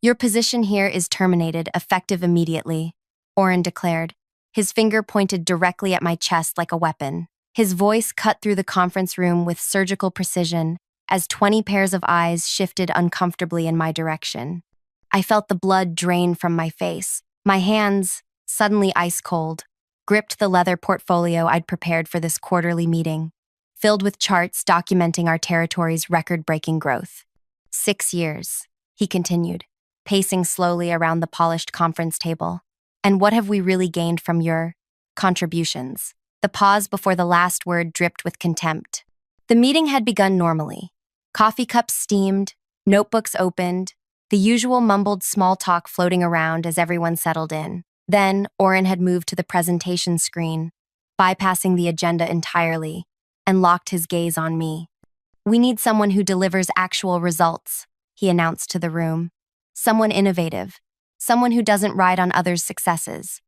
Your position here is terminated, effective immediately, Orin declared. His finger pointed directly at my chest like a weapon. His voice cut through the conference room with surgical precision as 20 pairs of eyes shifted uncomfortably in my direction. I felt the blood drain from my face. My hands, suddenly ice cold, gripped the leather portfolio I'd prepared for this quarterly meeting, filled with charts documenting our territory's record-breaking growth. 6 years, he continued, pacing slowly around the polished conference table. And what have we really gained from your contributions? The pause before the last word dripped with contempt. The meeting had begun normally. Coffee cups steamed, notebooks opened, the usual mumbled small talk floating around as everyone settled in. Then, Orin had moved to the presentation screen, bypassing the agenda entirely, and locked his gaze on me. "We need someone who delivers actual results," he announced to the room. "Someone innovative. Someone who doesn't ride on others' successes."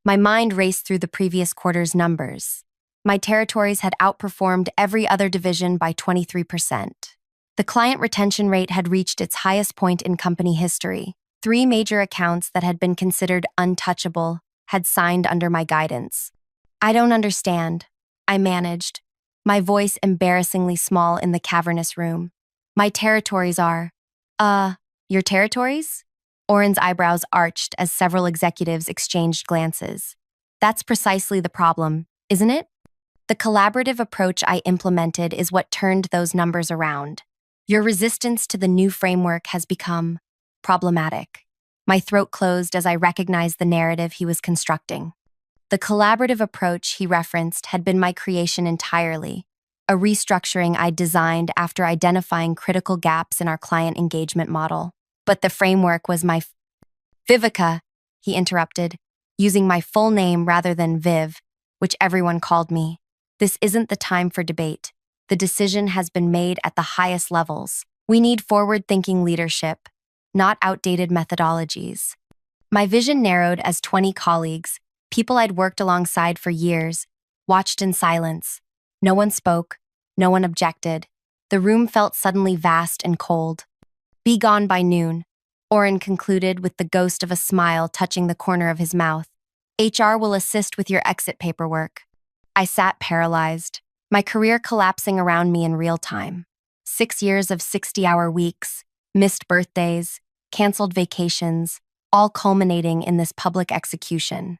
My mind raced through the previous quarter's numbers. My territories had outperformed every other division by 23%. The client retention rate had reached its highest point in company history. 3 major accounts that had been considered untouchable had signed under my guidance. "I don't understand," I managed, my voice embarrassingly small in the cavernous room. "My territories are..." Your territories?" Orin's eyebrows arched as several executives exchanged glances. "That's precisely the problem, isn't it? The collaborative approach I implemented is what turned those numbers around. Your resistance to the new framework has become problematic." My throat closed as I recognized the narrative he was constructing. The collaborative approach he referenced had been my creation entirely, a restructuring I designed after identifying critical gaps in our client engagement model. But the framework was my Vivica, he interrupted, using my full name rather than Viv, which everyone called me. "This isn't the time for debate. The decision has been made at the highest levels. We need forward-thinking leadership, not outdated methodologies." My vision narrowed as 20 colleagues, people I'd worked alongside for years, watched in silence. No one spoke, no one objected. The room felt suddenly vast and cold. "Be gone by noon," Orin concluded with the ghost of a smile touching the corner of his mouth. "HR will assist with your exit paperwork." I sat paralyzed, my career collapsing around me in real time. 6 years of 60-hour weeks, missed birthdays, canceled vacations, all culminating in this public execution.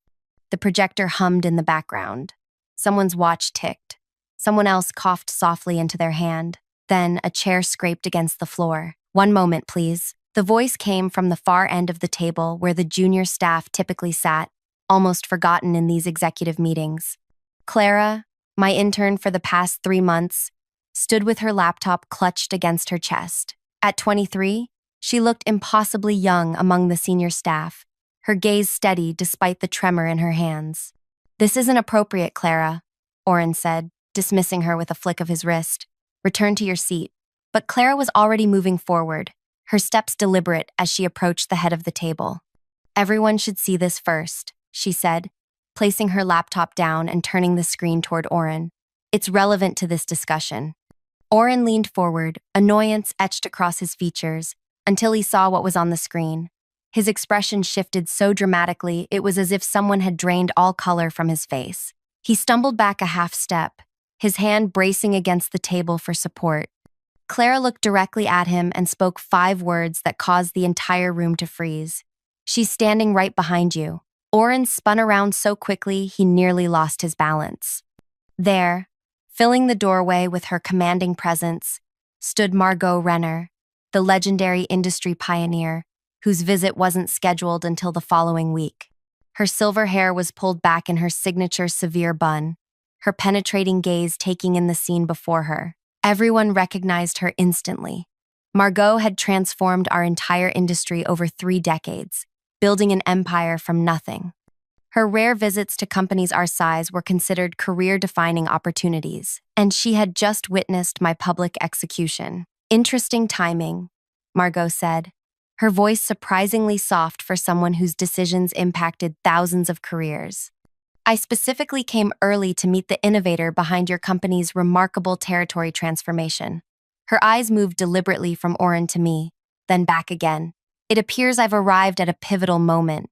The projector hummed in the background. Someone's watch ticked. Someone else coughed softly into their hand. Then a chair scraped against the floor. "One moment, please." The voice came from the far end of the table where the junior staff typically sat, almost forgotten in these executive meetings. Clara, my intern for the past 3 months, stood with her laptop clutched against her chest. At 23, she looked impossibly young among the senior staff, her gaze steady despite the tremor in her hands. "This isn't appropriate, Clara," Orin said, dismissing her with a flick of his wrist. "Return to your seat." But Clara was already moving forward, her steps deliberate as she approached the head of the table. "Everyone should see this first," she said, placing her laptop down and turning the screen toward Orin. "It's relevant to this discussion." Orin leaned forward, annoyance etched across his features, until he saw what was on the screen. His expression shifted so dramatically it was as if someone had drained all color from his face. He stumbled back a half step, his hand bracing against the table for support. Clara looked directly at him and spoke 5 words that caused the entire room to freeze. "She's standing right behind you." Orin spun around so quickly he nearly lost his balance. There, filling the doorway with her commanding presence, stood Margot Renner, the legendary industry pioneer, whose visit wasn't scheduled until the following week. Her silver hair was pulled back in her signature severe bun, her penetrating gaze taking in the scene before her. Everyone recognized her instantly. Margot had transformed our entire industry over 3 decades, building an empire from nothing. Her rare visits to companies our size were considered career-defining opportunities, and she had just witnessed my public execution. "Interesting timing," Margot said, her voice surprisingly soft for someone whose decisions impacted thousands of careers. "I specifically came early to meet the innovator behind your company's remarkable territory transformation." Her eyes moved deliberately from Orin to me, then back again. It appears I've arrived at a pivotal moment.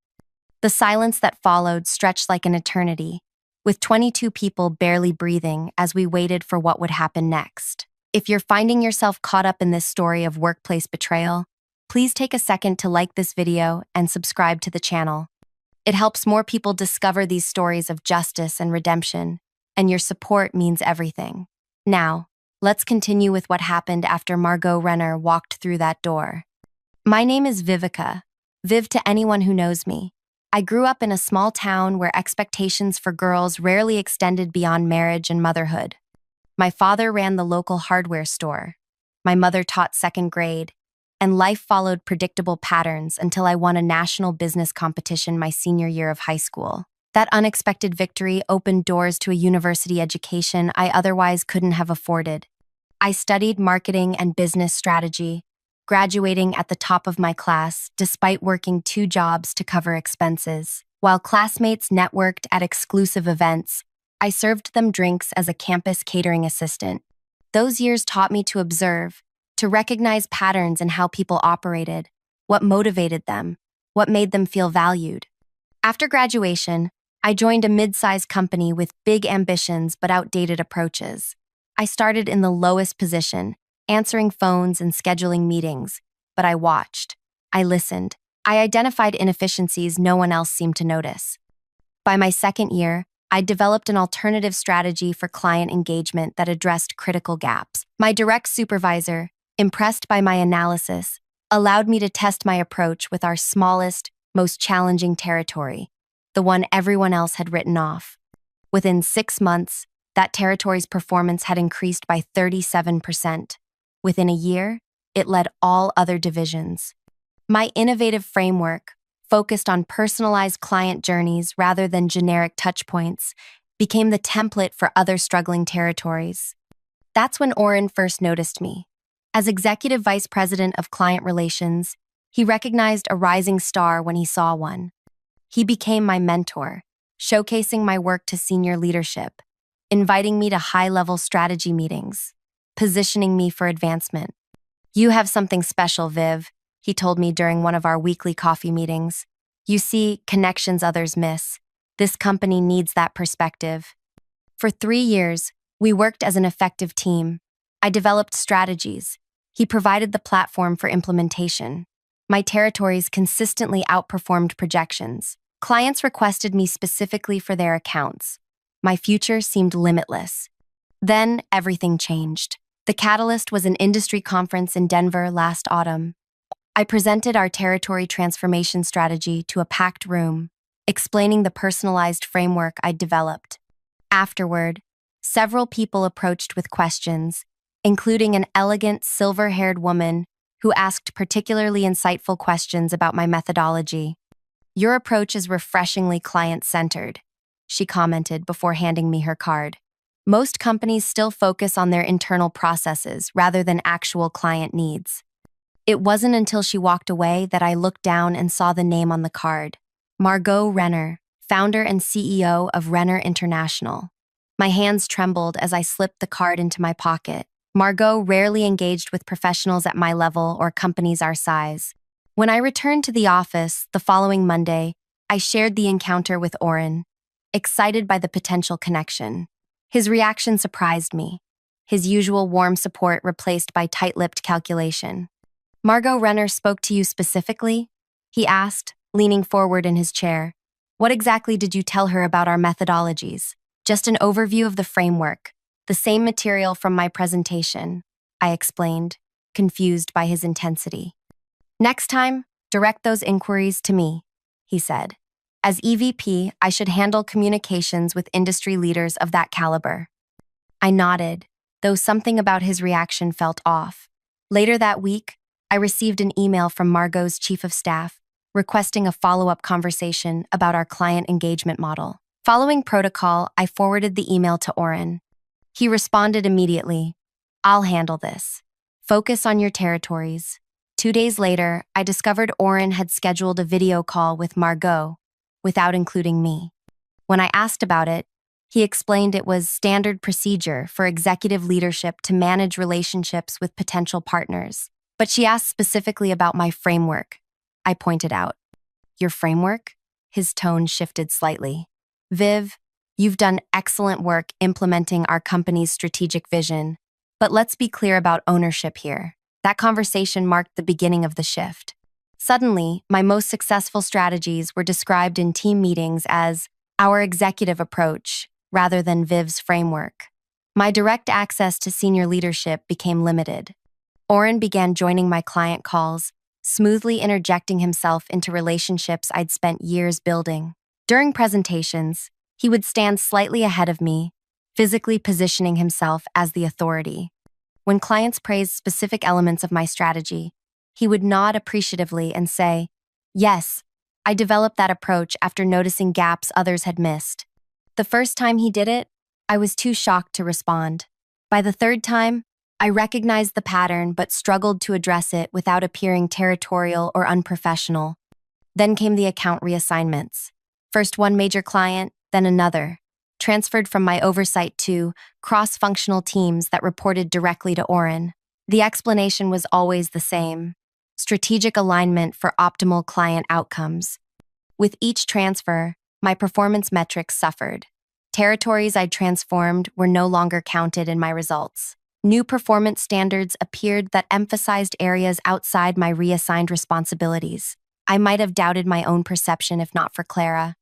The silence that followed stretched like an eternity, with 22 people barely breathing as we waited for what would happen next. If you're finding yourself caught up in this story of workplace betrayal, please take a second to like this video and subscribe to the channel. It helps more people discover these stories of justice and redemption, and your support means everything. Now, let's continue with what happened after Margot Renner walked through that door. My name is Vivica, Viv to anyone who knows me. I grew up in a small town where expectations for girls rarely extended beyond marriage and motherhood. My father ran the local hardware store. My mother taught second grade, and life followed predictable patterns until I won a national business competition my senior year of high school. That unexpected victory opened doors to a university education I otherwise couldn't have afforded. I studied marketing and business strategy, graduating at the top of my class despite working 2 jobs to cover expenses. While classmates networked at exclusive events, I served them drinks as a campus catering assistant. Those years taught me to observe, to recognize patterns in how people operated, what motivated them, what made them feel valued. After graduation, I joined a mid-sized company with big ambitions but outdated approaches. I started in the lowest position, answering phones and scheduling meetings, but I watched. I listened. I identified inefficiencies no one else seemed to notice. By my second year, I developed an alternative strategy for client engagement that addressed critical gaps. My direct supervisor, impressed by my analysis, allowed me to test my approach with our smallest, most challenging territory, the one everyone else had written off. Within 6 months, that territory's performance had increased by 37%. Within a year, it led all other divisions. My innovative framework, focused on personalized client journeys rather than generic touchpoints, became the template for other struggling territories. That's when Orin first noticed me. As Executive Vice President of Client Relations, he recognized a rising star when he saw one. He became my mentor, showcasing my work to senior leadership, inviting me to high-level strategy meetings, positioning me for advancement. "You have something special, Viv," he told me during one of our weekly coffee meetings. "You see connections others miss. This company needs that perspective." For 3 years, we worked as an effective team. I developed strategies. He provided the platform for implementation. My territories consistently outperformed projections. Clients requested me specifically for their accounts. My future seemed limitless. Then everything changed. The catalyst was an industry conference in Denver last autumn. I presented our territory transformation strategy to a packed room, explaining the personalized framework I'd developed. Afterward, several people approached with questions, including an elegant, silver-haired woman who asked particularly insightful questions about my methodology. "Your approach is refreshingly client-centered," she commented before handing me her card. "Most companies still focus on their internal processes rather than actual client needs." It wasn't until she walked away that I looked down and saw the name on the card. Margot Renner, founder and CEO of Renner International. My hands trembled as I slipped the card into my pocket. Margot rarely engaged with professionals at my level or companies our size. When I returned to the office the following Monday, I shared the encounter with Orin, excited by the potential connection. His reaction surprised me, his usual warm support replaced by tight-lipped calculation. "Margot Renner spoke to you specifically?" he asked, leaning forward in his chair. "What exactly did you tell her about our methodologies?" "Just an overview of the framework, the same material from my presentation," I explained, confused by his intensity. "Next time, direct those inquiries to me," he said. "As EVP, I should handle communications with industry leaders of that caliber." I nodded, though something about his reaction felt off. Later that week, I received an email from Margot's chief of staff requesting a follow-up conversation about our client engagement model. Following protocol, I forwarded the email to Orin. He responded immediately, "I'll handle this. Focus on your territories." 2 days later, I discovered Orin had scheduled a video call with Margot without including me. When I asked about it, he explained it was standard procedure for executive leadership to manage relationships with potential partners. But she asked specifically about my framework, I pointed out. Your framework? His tone shifted slightly. Viv, you've done excellent work implementing our company's strategic vision, but let's be clear about ownership here. That conversation marked the beginning of the shift. Suddenly, my most successful strategies were described in team meetings as our executive approach rather than Viv's framework. My direct access to senior leadership became limited. Orin began joining my client calls, smoothly interjecting himself into relationships I'd spent years building. During presentations, he would stand slightly ahead of me, physically positioning himself as the authority. When clients praised specific elements of my strategy, he would nod appreciatively and say, "Yes, I developed that approach after noticing gaps others had missed." The first time he did it, I was too shocked to respond. By the third time, I recognized the pattern but struggled to address it without appearing territorial or unprofessional. Then came the account reassignments. First one major client, then another, transferred from my oversight to cross-functional teams that reported directly to Orin. The explanation was always the same: strategic alignment for optimal client outcomes. With each transfer, my performance metrics suffered. Territories I'd transformed were no longer counted in my results. New performance standards appeared that emphasized areas outside my reassigned responsibilities. I might have doubted my own perception if not for Clara.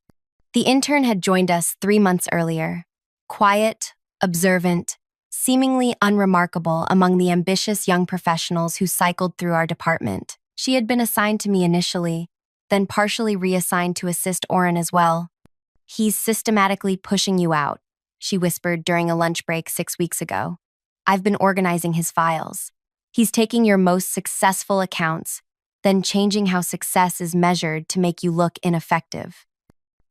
The intern had joined us 3 months earlier. Quiet, observant, seemingly unremarkable among the ambitious young professionals who cycled through our department. She had been assigned to me initially, then partially reassigned to assist Orin as well. "He's systematically pushing you out," she whispered during a lunch break 6 weeks ago. "I've been organizing his files. He's taking your most successful accounts, then changing how success is measured to make you look ineffective."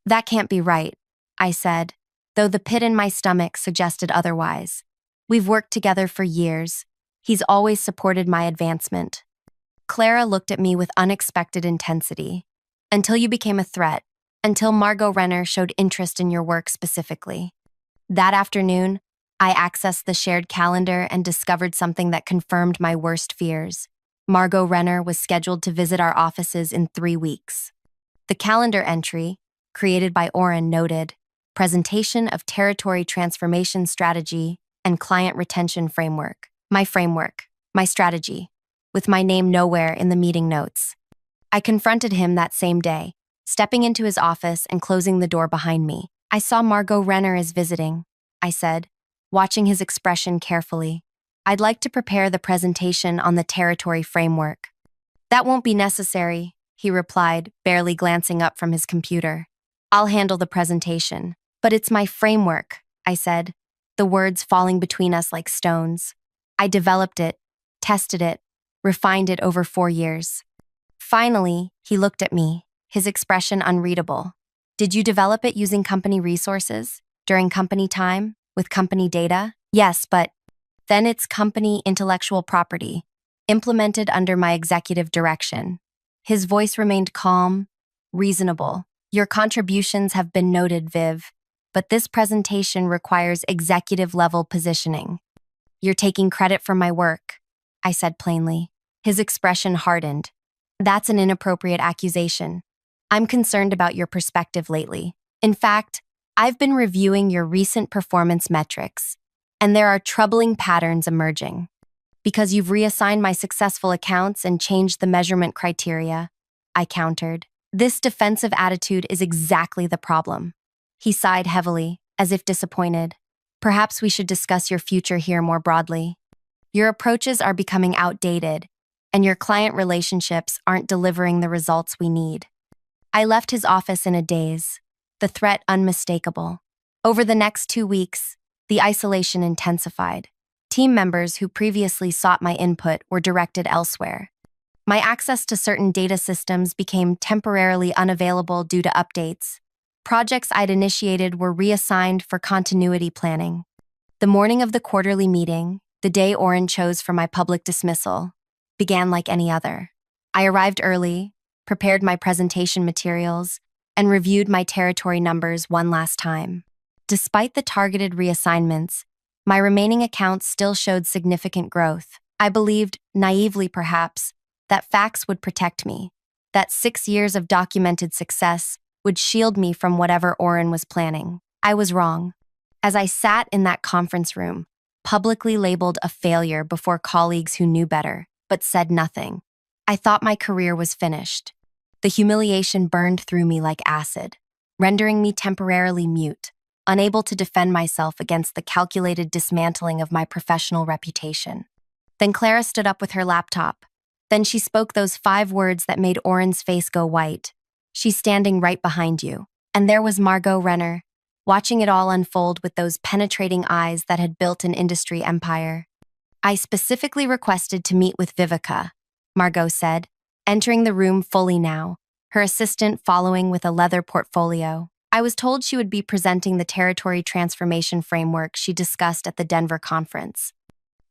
"That can't be right," I said, though the pit in my stomach suggested otherwise. "We've worked together for years. He's always supported my advancement." Clara looked at me with unexpected intensity. "Until you became a threat, until Margot Renner showed interest in your work specifically." That afternoon, I accessed the shared calendar and discovered something that confirmed my worst fears. Margot Renner was scheduled to visit our offices in 3 weeks. The calendar entry, created by Orin, noted presentation of territory transformation strategy and client retention framework. My strategy, with my name nowhere in the meeting notes. I confronted him that same day, stepping into his office and closing the door behind me. "I saw Margot Renner is visiting," I said, watching his expression carefully. "I'd like to prepare the presentation on the territory framework." "That won't be necessary," he replied, barely glancing up from his computer. "I'll handle the presentation." "But it's my framework," I said, the words falling between us like stones. "I developed it, tested it, refined it over 4 years." Finally, he looked at me, his expression unreadable. "Did you develop it using company resources, during company time, with company data?" "Yes, but..." "Then it's company intellectual property, implemented under my executive direction." His voice remained calm, reasonable. "Your contributions have been noted, Viv, but this presentation requires executive-level positioning." "You're taking credit for my work," I said plainly. His expression hardened. "That's an inappropriate accusation. I'm concerned about your perspective lately. In fact, I've been reviewing your recent performance metrics, and there are troubling patterns emerging. Because you've reassigned my successful accounts and changed the measurement criteria," I countered. "This defensive attitude is exactly the problem." He sighed heavily, as if disappointed. "Perhaps we should discuss your future here more broadly. Your approaches are becoming outdated, and your client relationships aren't delivering the results we need." I left his office in a daze, the threat unmistakable. Over the next 2 weeks, the isolation intensified. Team members who previously sought my input were directed elsewhere. My access to certain data systems became temporarily unavailable due to updates. Projects I'd initiated were reassigned for continuity planning. The morning of the quarterly meeting, the day Orin chose for my public dismissal, began like any other. I arrived early, prepared my presentation materials, and reviewed my territory numbers one last time. Despite the targeted reassignments, my remaining accounts still showed significant growth. I believed, naively perhaps, that facts would protect me. that 6 years of documented success would shield me from whatever Orin was planning. I was wrong. As I sat in that conference room, publicly labeled a failure before colleagues who knew better, but said nothing, I thought my career was finished. The humiliation burned through me like acid, rendering me temporarily mute, unable to defend myself against the calculated dismantling of my professional reputation. Then Clara stood up with her laptop. Then she spoke those 5 words that made Orin's face go white. She's standing right behind you. And there was Margot Renner, watching it all unfold with those penetrating eyes that had built an industry empire. I specifically requested to meet with Vivica, Margot said, entering the room fully now, her assistant following with a leather portfolio. I was told she would be presenting the territory transformation framework she discussed at the Denver conference.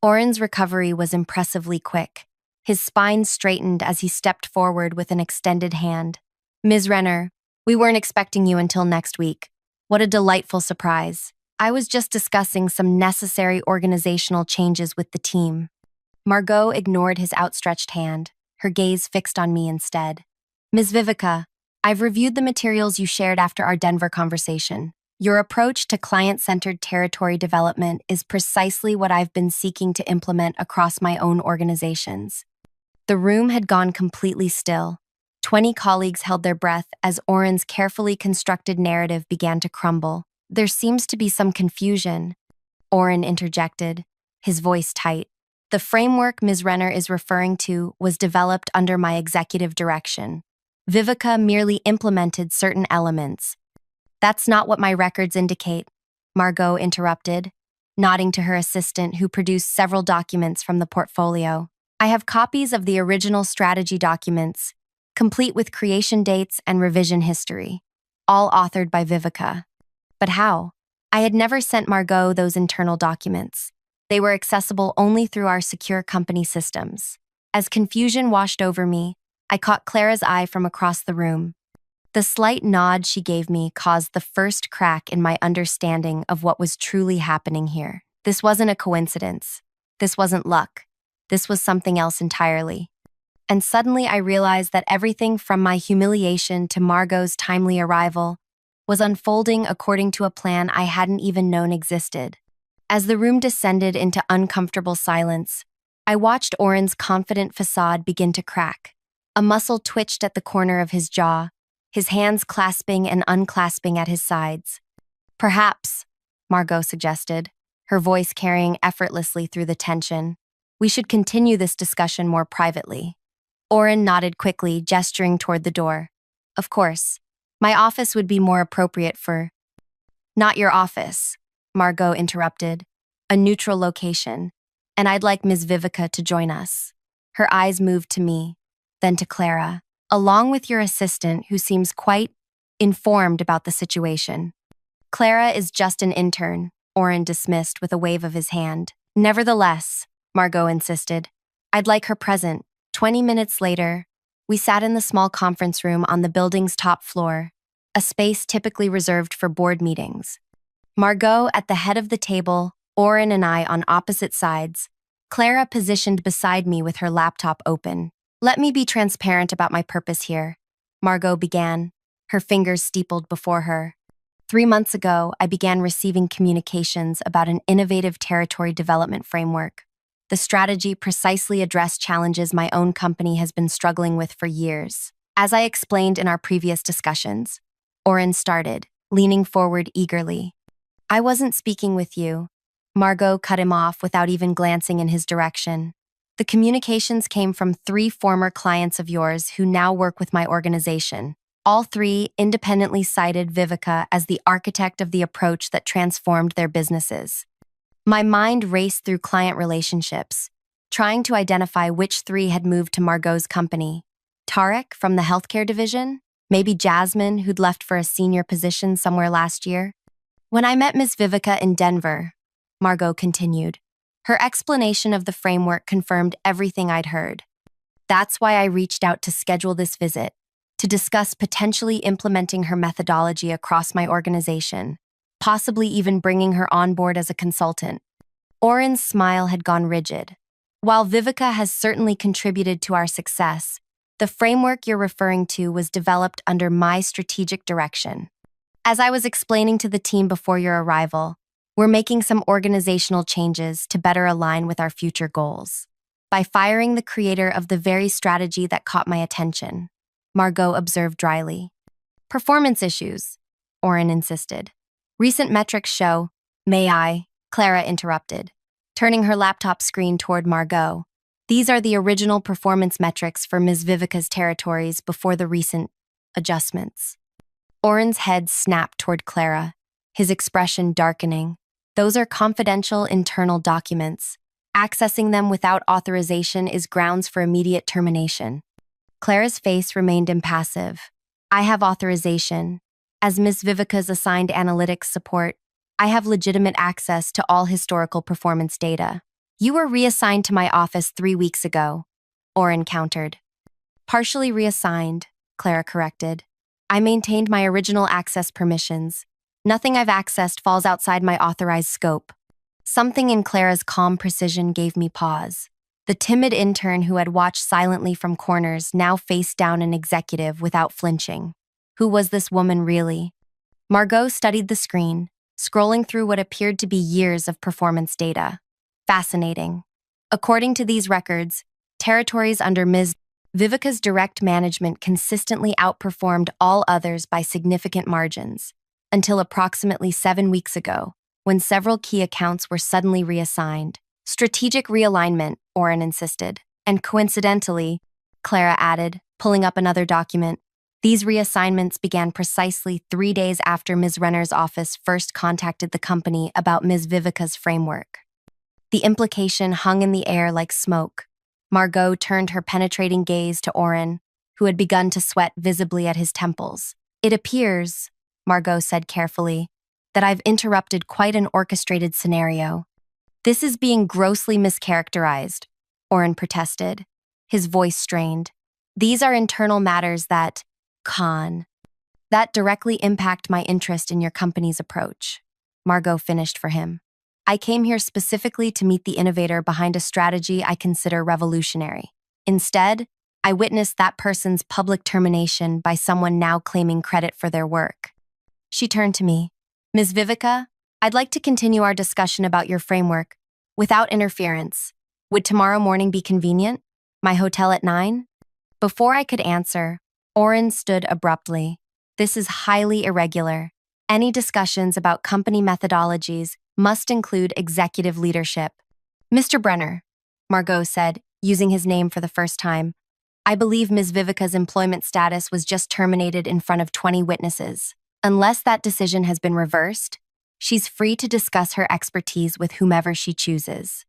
Orin's recovery was impressively quick. His spine straightened as he stepped forward with an extended hand. Ms. Renner, we weren't expecting you until next week. What a delightful surprise. I was just discussing some necessary organizational changes with the team. Margot ignored his outstretched hand, her gaze fixed on me instead. Ms. Vivica, I've reviewed the materials you shared after our Denver conversation. Your approach to client-centered territory development is precisely what I've been seeking to implement across my own organizations. The room had gone completely still. 20 colleagues held their breath as Orin's carefully constructed narrative began to crumble. There seems to be some confusion, Orin interjected, his voice tight. The framework Ms. Renner is referring to was developed under my executive direction. Vivica merely implemented certain elements. That's not what my records indicate, Margot interrupted, nodding to her assistant who produced several documents from the portfolio. I have copies of the original strategy documents, complete with creation dates and revision history, all authored by Vivica. But how? I had never sent Margot those internal documents. They were accessible only through our secure company systems. As confusion washed over me, I caught Clara's eye from across the room. The slight nod she gave me caused the first crack in my understanding of what was truly happening here. This wasn't a coincidence. This wasn't luck. This was something else entirely. And suddenly I realized that everything from my humiliation to Margot's timely arrival was unfolding according to a plan I hadn't even known existed. As the room descended into uncomfortable silence, I watched Orin's confident facade begin to crack. A muscle twitched at the corner of his jaw, his hands clasping and unclasping at his sides. Perhaps, Margot suggested, her voice carrying effortlessly through the tension, we should continue this discussion more privately. Orin nodded quickly, gesturing toward the door. Of course, my office would be more appropriate for— Not your office, Margot interrupted. A neutral location, and I'd like Ms. Vivica to join us. Her eyes moved to me, then to Clara, along with your assistant who seems quite informed about the situation. Clara is just an intern, Orin dismissed with a wave of his hand. Nevertheless, Margot insisted, I'd like her present. 20 minutes later, we sat in the small conference room on the building's top floor, a space typically reserved for board meetings. Margot at the head of the table, Orin and I on opposite sides, Clara positioned beside me with her laptop open. Let me be transparent about my purpose here, Margot began, her fingers steepled before her. 3 months ago, I began receiving communications about an innovative territory development framework. The strategy precisely addressed challenges my own company has been struggling with for years. As I explained in our previous discussions, Orin started, leaning forward eagerly. I wasn't speaking with you. Margot cut him off without even glancing in his direction. The communications came from 3 former clients of yours who now work with my organization. All 3 independently cited Vivica as the architect of the approach that transformed their businesses. My mind raced through client relationships, trying to identify which 3 had moved to Margot's company. Tarek from the healthcare division? Maybe Jasmine, who'd left for a senior position somewhere last year? When I met Ms. Vivica in Denver, Margot continued, her explanation of the framework confirmed everything I'd heard. That's why I reached out to schedule this visit, to discuss potentially implementing her methodology across my organization, possibly even bringing her on board as a consultant. Orin's smile had gone rigid. While Vivica has certainly contributed to our success, The framework you're referring to was developed under my strategic direction. As I was explaining to the team before your arrival, we're making some organizational changes to better align with our future goals. By firing the creator of the very strategy that caught my attention, Margot observed dryly. Performance issues, Orin insisted. Recent metrics show, may I? Clara interrupted, turning her laptop screen toward Margot. These are the original performance metrics for Ms. Vivica's territories before the recent adjustments. Orin's head snapped toward Clara, his expression darkening. Those are confidential internal documents. Accessing them without authorization is grounds for immediate termination. Clara's face remained impassive. I have authorization. As Ms. Vivica's assigned analytics support, I have legitimate access to all historical performance data. You were reassigned to my office 3 weeks ago, Orin countered. Partially reassigned, Clara corrected. I maintained my original access permissions. Nothing I've accessed falls outside my authorized scope. Something in Clara's calm precision gave me pause. The timid intern who had watched silently from corners now faced down an executive without flinching. Who was this woman really? Margot studied the screen, scrolling through what appeared to be years of performance data. Fascinating. According to these records, territories under Ms. Vivica's direct management consistently outperformed all others by significant margins, until approximately 7 weeks ago, when several key accounts were suddenly reassigned. Strategic realignment, Orin insisted, and coincidentally, Clara added, pulling up another document, these reassignments began precisely 3 days after Ms. Renner's office first contacted the company about Ms. Vivica's framework. The implication hung in the air like smoke. Margot turned her penetrating gaze to Orin, who had begun to sweat visibly at his temples. It appears, Margot said carefully, that I've interrupted quite an orchestrated scenario. This is being grossly mischaracterized, Orin protested, his voice strained. These are internal matters that directly impact my interest in your company's approach. Margot finished for him. I came here specifically to meet the innovator behind a strategy I consider revolutionary. Instead, I witnessed that person's public termination by someone now claiming credit for their work. She turned to me. Ms. Vivica, I'd like to continue our discussion about your framework without interference. Would tomorrow morning be convenient? My hotel at 9? Before I could answer, Orin stood abruptly. This is highly irregular. Any discussions about company methodologies must include executive leadership. Mr. Brenner, Margot said, using his name for the first time, I believe Ms. Vivica's employment status was just terminated in front of 20 witnesses. Unless that decision has been reversed, she's free to discuss her expertise with whomever she chooses.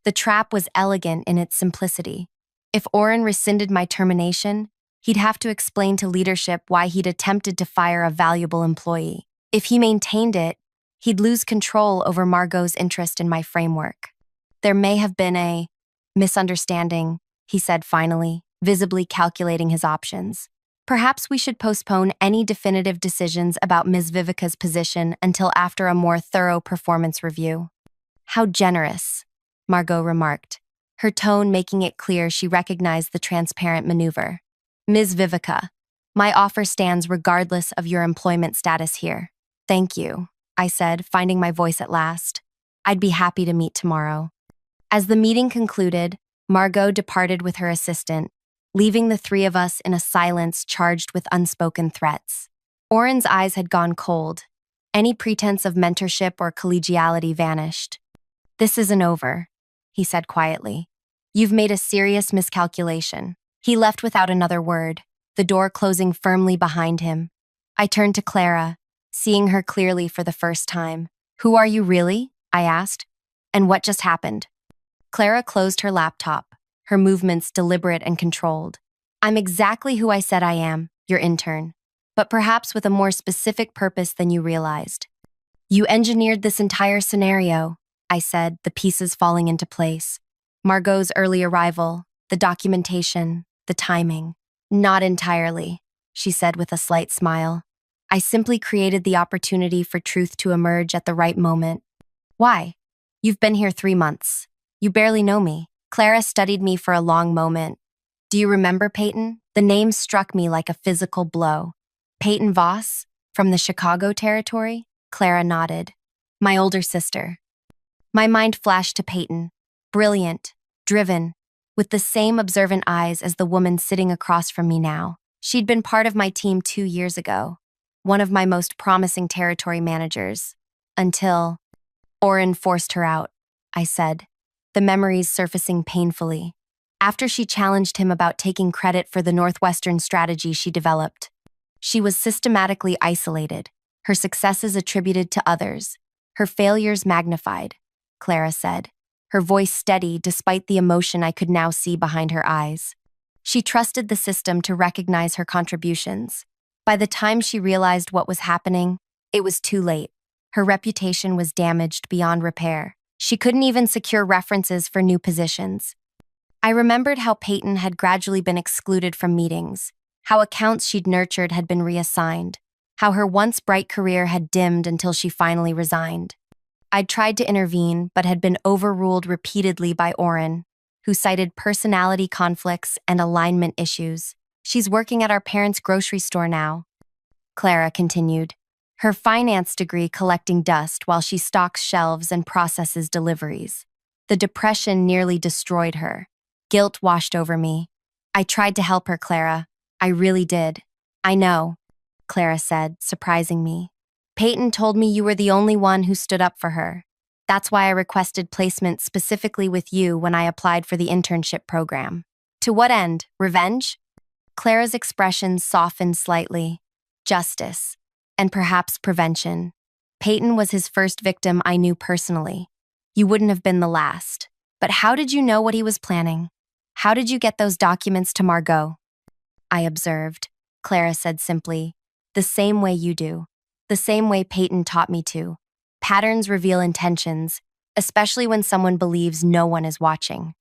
The trap was elegant in its simplicity. If Orin rescinded my termination, he'd have to explain to leadership why he'd attempted to fire a valuable employee. If he maintained it, he'd lose control over Margot's interest in my framework. There may have been a misunderstanding, he said finally, visibly calculating his options. Perhaps we should postpone any definitive decisions about Ms. Vivica's position until after a more thorough performance review. How generous, Margot remarked, her tone making it clear she recognized the transparent maneuver. Ms. Vivica, my offer stands regardless of your employment status here. Thank you, I said, finding my voice at last. I'd be happy to meet tomorrow. As the meeting concluded, Margot departed with her assistant, leaving the three of us in a silence charged with unspoken threats. Orin's eyes had gone cold. Any pretense of mentorship or collegiality vanished. This isn't over, he said quietly. You've made a serious miscalculation. He left without another word, the door closing firmly behind him. I turned to Clara, seeing her clearly for the first time. Who are you really? I asked. And what just happened? Clara closed her laptop, her movements deliberate and controlled. I'm exactly who I said I am, your intern, but perhaps with a more specific purpose than you realized. You engineered this entire scenario, I said, the pieces falling into place. Margot's early arrival, the documentation, the timing. Not entirely, she said with a slight smile. I simply created the opportunity for truth to emerge at the right moment. Why? You've been here 3 months. You barely know me. Clara studied me for a long moment. Do you remember Peyton? The name struck me like a physical blow. Peyton Voss? From the Chicago territory? Clara nodded. My older sister. My mind flashed to Peyton. Brilliant, driven, with the same observant eyes as the woman sitting across from me now. She'd been part of my team 2 years ago, one of my most promising territory managers. Until Orin forced her out, I said, the memories surfacing painfully. After she challenged him about taking credit for the Northwestern strategy she developed. She was systematically isolated, her successes attributed to others, her failures magnified, Clara said, her voice steady despite the emotion I could now see behind her eyes. She trusted the system to recognize her contributions. By the time she realized what was happening, it was too late. Her reputation was damaged beyond repair. She couldn't even secure references for new positions. I remembered how Peyton had gradually been excluded from meetings, how accounts she'd nurtured had been reassigned, how her once bright career had dimmed until she finally resigned. I'd tried to intervene, but had been overruled repeatedly by Orin, who cited personality conflicts and alignment issues. She's working at our parents' grocery store now, Clara continued, her finance degree collecting dust while she stocks shelves and processes deliveries. The depression nearly destroyed her. Guilt washed over me. I tried to help her, Clara. I really did. I know, Clara said, surprising me. Peyton told me you were the only one who stood up for her. That's why I requested placement specifically with you when I applied for the internship program. To what end? Revenge? Clara's expression softened slightly. Justice. And perhaps prevention. Peyton was his first victim I knew personally. You wouldn't have been the last. But how did you know what he was planning? How did you get those documents to Margot? I observed, Clara said simply. The same way you do. The same way Peyton taught me to. Patterns reveal intentions, especially when someone believes no one is watching.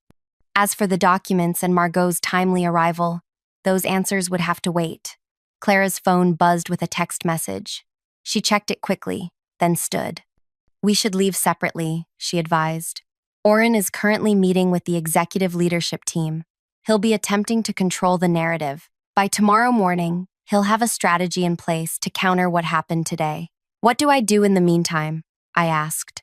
As for the documents and Margot's timely arrival, those answers would have to wait. Clara's phone buzzed with a text message. She checked it quickly, then stood. We should leave separately, she advised. Orin is currently meeting with the executive leadership team. He'll be attempting to control the narrative. By tomorrow morning, he'll have a strategy in place to counter what happened today. What do I do in the meantime? I asked.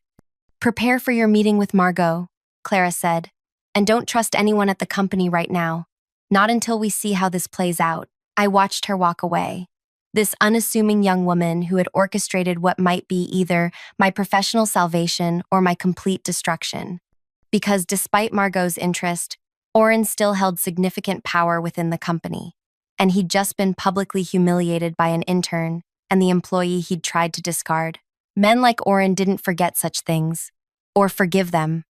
Prepare for your meeting with Margot, Clara said. And don't trust anyone at the company right now. Not until we see how this plays out. I watched her walk away. This unassuming young woman who had orchestrated what might be either my professional salvation or my complete destruction. Because despite Margot's interest, Orin still held significant power within the company. And he'd just been publicly humiliated by an intern and the employee he'd tried to discard. Men like Orin didn't forget such things, or forgive them.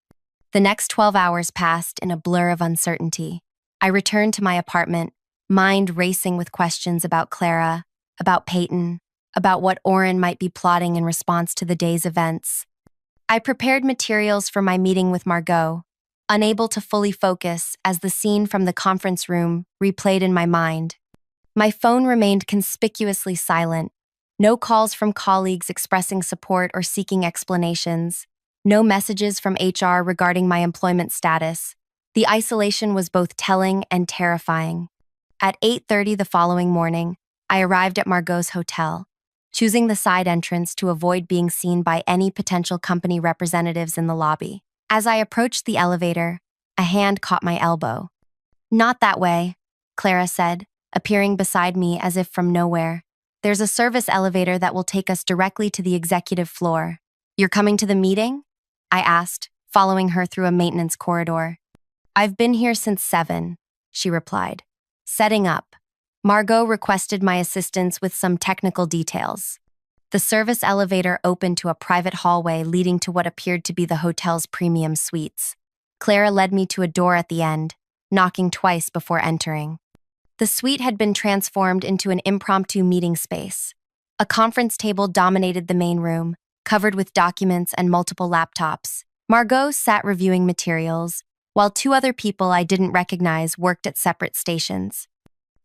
The next 12 hours passed in a blur of uncertainty. I returned to my apartment, mind racing with questions about Clara, about Peyton, about what Orin might be plotting in response to the day's events. I prepared materials for my meeting with Margot, unable to fully focus as the scene from the conference room replayed in my mind. My phone remained conspicuously silent. No calls from colleagues expressing support or seeking explanations. No messages from HR regarding my employment status. The isolation was both telling and terrifying. At 8:30 the following morning, I arrived at Margot's hotel, choosing the side entrance to avoid being seen by any potential company representatives in the lobby. As I approached the elevator, a hand caught my elbow. Not that way, Clara said, appearing beside me as if from nowhere. There's a service elevator that will take us directly to the executive floor. You're coming to the meeting? I asked, following her through a maintenance corridor. I've been here since 7, she replied. Setting up. Margot requested my assistance with some technical details. The service elevator opened to a private hallway leading to what appeared to be the hotel's premium suites. Clara led me to a door at the end, knocking twice before entering. The suite had been transformed into an impromptu meeting space. A conference table dominated the main room, covered with documents and multiple laptops. Margot sat reviewing materials, while 2 other people I didn't recognize worked at separate stations.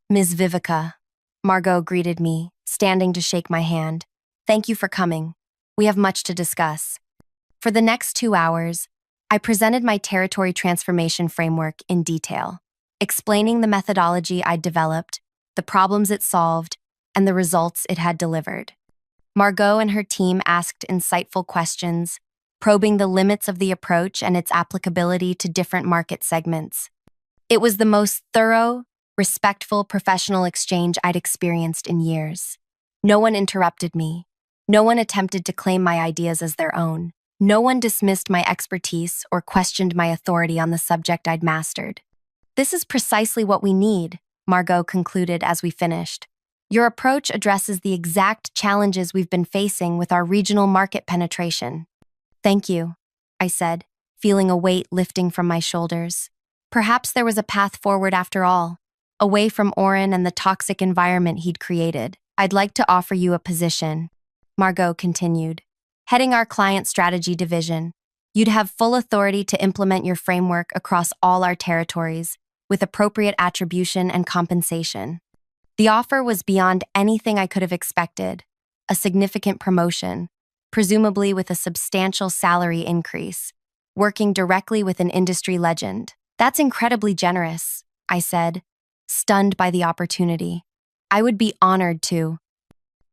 Ms. Vivica, Margot greeted me, standing to shake my hand. Thank you for coming. We have much to discuss. For the next 2 hours, I presented my territory transformation framework in detail. explaining the methodology I'd developed, the problems it solved, and the results it had delivered. Margot and her team asked insightful questions, probing the limits of the approach and its applicability to different market segments. It was the most thorough, respectful professional exchange I'd experienced in years. No one interrupted me. No one attempted to claim my ideas as their own. No one dismissed my expertise or questioned my authority on the subject I'd mastered. "This is precisely what we need," Margot concluded as we finished. "Your approach addresses the exact challenges we've been facing with our regional market penetration." "Thank you," I said, feeling a weight lifting from my shoulders. Perhaps there was a path forward after all, away from Orin and the toxic environment he'd created. "I'd like to offer you a position," Margot continued. "Heading our client strategy division. You'd have full authority to implement your framework across all our territories, with appropriate attribution and compensation." The offer was beyond anything I could have expected. A significant promotion, presumably with a substantial salary increase, working directly with an industry legend. "That's incredibly generous," I said, stunned by the opportunity. "I would be honored to."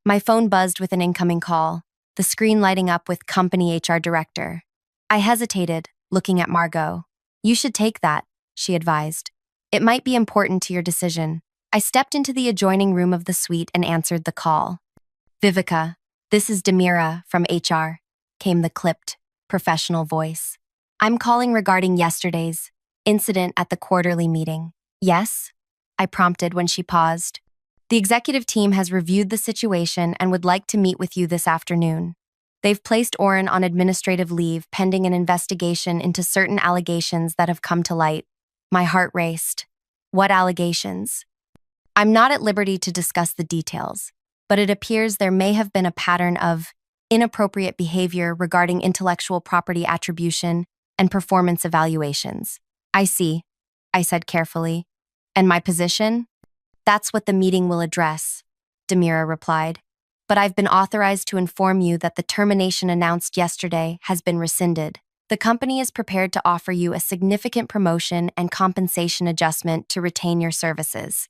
My phone buzzed with an incoming call, the screen lighting up with company HR director. I hesitated, looking at Margot. "You should take that," she advised. "It might be important to your decision." I stepped into the adjoining room of the suite and answered the call. "Vivica, this is Demira from HR," came the clipped, professional voice. "I'm calling regarding yesterday's incident at the quarterly meeting." "Yes?" I prompted when she paused. "The executive team has reviewed the situation and would like to meet with you this afternoon. They've placed Orin on administrative leave pending an investigation into certain allegations that have come to light." My heart raced. "What allegations?" "I'm not at liberty to discuss the details, but it appears there may have been a pattern of inappropriate behavior regarding intellectual property attribution and performance evaluations." "I see," I said carefully. "And my position?" "That's what the meeting will address," Demira replied. "But I've been authorized to inform you that the termination announced yesterday has been rescinded. The company is prepared to offer you a significant promotion and compensation adjustment to retain your services."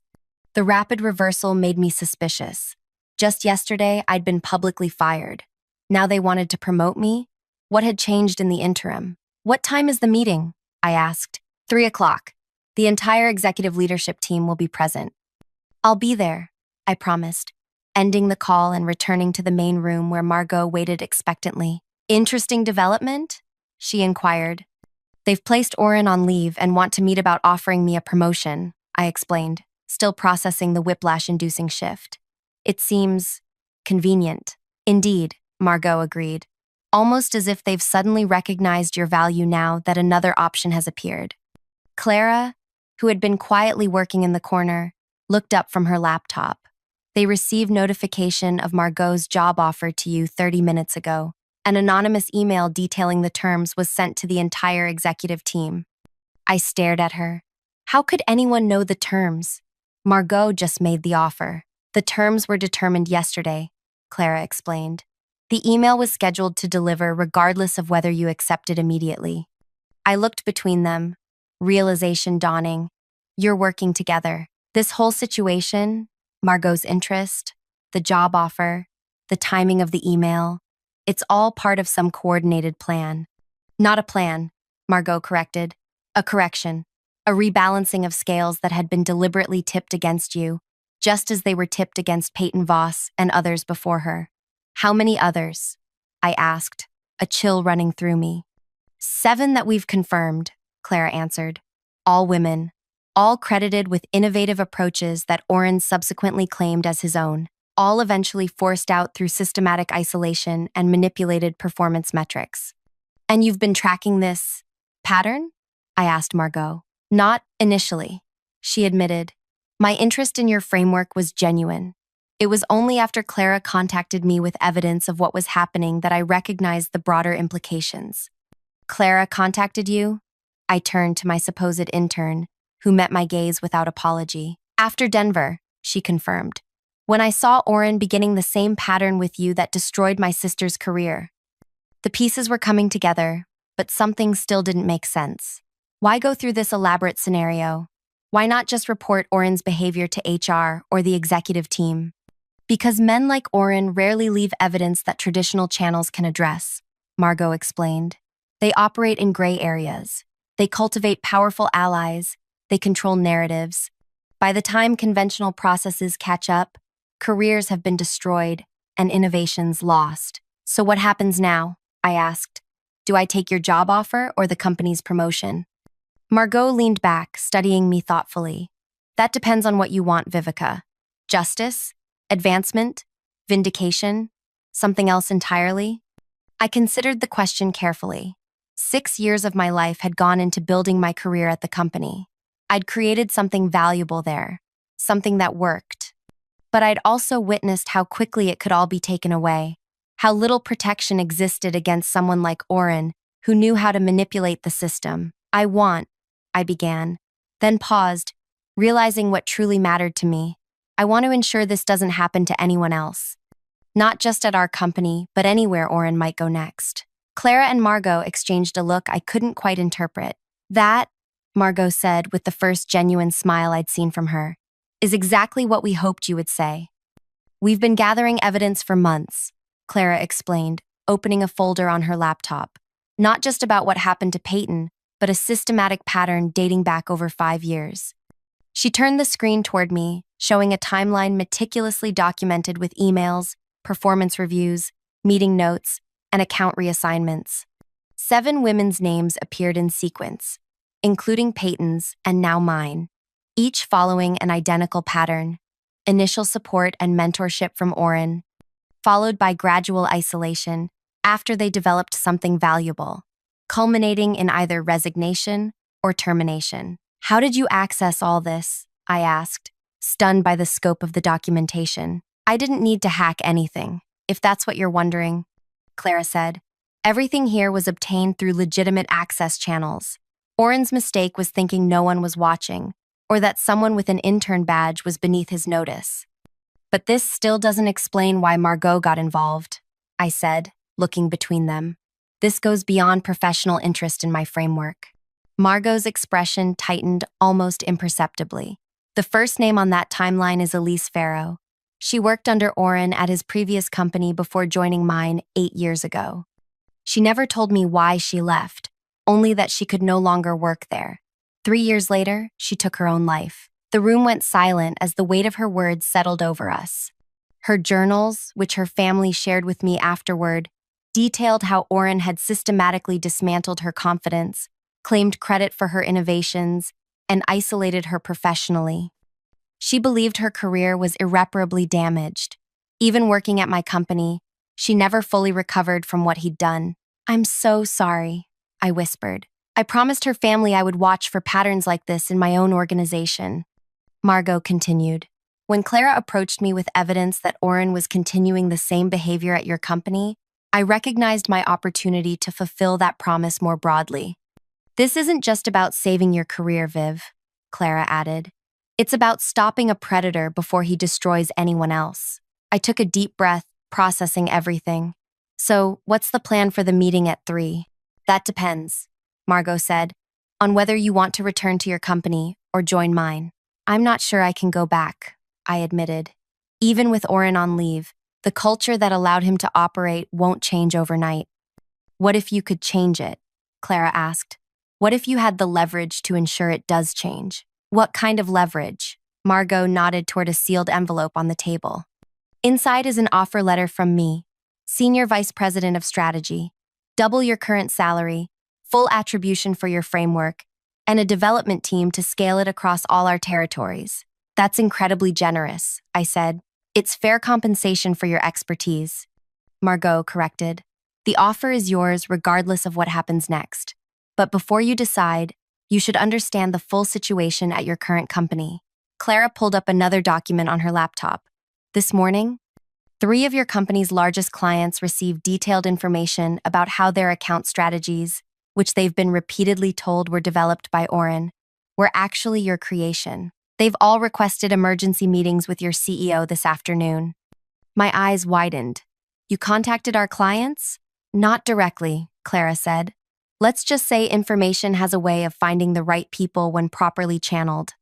The rapid reversal made me suspicious. Just yesterday, I'd been publicly fired. Now they wanted to promote me? What had changed in the interim? "What time is the meeting?" I asked. 3:00. The entire executive leadership team will be present." "I'll be there," I promised, ending the call and returning to the main room where Margot waited expectantly. "Interesting development?" she inquired. "They've placed Orin on leave and want to meet about offering me a promotion," I explained, still processing the whiplash-inducing shift. "It seems convenient." "Indeed," Margot agreed, "almost as if they've suddenly recognized your value now that another option has appeared." Clara, who had been quietly working in the corner, looked up from her laptop. "They received notification of Margot's job offer to you 30 minutes ago. An anonymous email detailing the terms was sent to the entire executive team." I stared at her. How could anyone know the terms? Margot just made the offer. "The terms were determined yesterday," Clara explained. "The email was scheduled to deliver regardless of whether you accepted immediately." I looked between them, realization dawning. You're working together. This whole situation, Margot's interest, the job offer, the timing of the email, it's all part of some coordinated plan. "Not a plan," Margot corrected. "A correction. A rebalancing of scales that had been deliberately tipped against you, just as they were tipped against Peyton Voss and others before her." "How many others?" I asked, a chill running through me. 7 that we've confirmed," Clara answered. "All women, all credited with innovative approaches that Orin subsequently claimed as his own, all eventually forced out through systematic isolation and manipulated performance metrics." "And you've been tracking this pattern?" I asked Margot. "Not initially," she admitted. "My interest in your framework was genuine. It was only after Clara contacted me with evidence of what was happening that I recognized the broader implications." "Clara contacted you?" I turned to my supposed intern, who met my gaze without apology. "After Denver," she confirmed. "When I saw Orin beginning the same pattern with you that destroyed my sister's career." The pieces were coming together, but something still didn't make sense. Why go through this elaborate scenario? Why not just report Orin's behavior to HR or the executive team? Because men like Orin rarely leave evidence that traditional channels can address, Margot explained. They operate in gray areas. They cultivate powerful allies. They control narratives. By the time conventional processes catch up, careers have been destroyed and innovations lost. So what happens now? I asked. Do I take your job offer or the company's promotion? Margot leaned back, studying me thoughtfully. That depends on what you want, Vivica. Justice? Advancement? Vindication? Something else entirely? I considered the question carefully. 6 years of my life had gone into building my career at the company. I'd created something valuable there, something that worked. But I'd also witnessed how quickly it could all be taken away, how little protection existed against someone like Orin, who knew how to manipulate the system. I began, then paused, realizing what truly mattered to me. I want to ensure this doesn't happen to anyone else. Not just at our company, but anywhere Orin might go next. Clara and Margot exchanged a look I couldn't quite interpret. That, Margot said with the first genuine smile I'd seen from her, is exactly what we hoped you would say. We've been gathering evidence for months, Clara explained, opening a folder on her laptop. Not just about what happened to Peyton, but a systematic pattern dating back over 5 years. She turned the screen toward me, showing a timeline meticulously documented with emails, performance reviews, meeting notes, and account reassignments. 7 women's names appeared in sequence, including Peyton's and now mine, each following an identical pattern: initial support and mentorship from Orin, followed by gradual isolation after they developed something valuable, culminating in either resignation or termination. How did you access all this? I asked, stunned by the scope of the documentation. I didn't need to hack anything, if that's what you're wondering, Clara said. Everything here was obtained through legitimate access channels. Orin's mistake was thinking no one was watching, or that someone with an intern badge was beneath his notice. But this still doesn't explain why Margot got involved, I said, looking between them. This goes beyond professional interest in my framework. Margot's expression tightened almost imperceptibly. The first name on that timeline is Elise Farrow. She worked under Orin at his previous company before joining mine 8 years ago. She never told me why she left, only that she could no longer work there. 3 years later, she took her own life. The room went silent as the weight of her words settled over us. Her journals, which her family shared with me afterward, detailed how Orin had systematically dismantled her confidence, claimed credit for her innovations, and isolated her professionally. She believed her career was irreparably damaged. Even working at my company, she never fully recovered from what he'd done. I'm so sorry, I whispered. I promised her family I would watch for patterns like this in my own organization. Margot continued. When Clara approached me with evidence that Orin was continuing the same behavior at your company, I recognized my opportunity to fulfill that promise more broadly. This isn't just about saving your career, Viv, Clara added. It's about stopping a predator before he destroys anyone else. I took a deep breath, processing everything. So, what's the plan for the meeting at 3? That depends, Margot said, on whether you want to return to your company or join mine. I'm not sure I can go back, I admitted. Even with Orin on leave, the culture that allowed him to operate won't change overnight. What if you could change it? Clara asked. What if you had the leverage to ensure it does change? What kind of leverage? Margot nodded toward a sealed envelope on the table. Inside is an offer letter from me, Senior Vice President of Strategy. Double your current salary, full attribution for your framework, and a development team to scale it across all our territories. That's incredibly generous, I said. It's fair compensation for your expertise. Margot corrected. The offer is yours regardless of what happens next. But before you decide, you should understand the full situation at your current company. Clara pulled up another document on her laptop. This morning, 3 of your company's largest clients received detailed information about how their account strategies, which they've been repeatedly told were developed by Orin, were actually your creation. They've all requested emergency meetings with your CEO this afternoon. My eyes widened. You contacted our clients? Not directly, Clara said. Let's just say information has a way of finding the right people when properly channeled.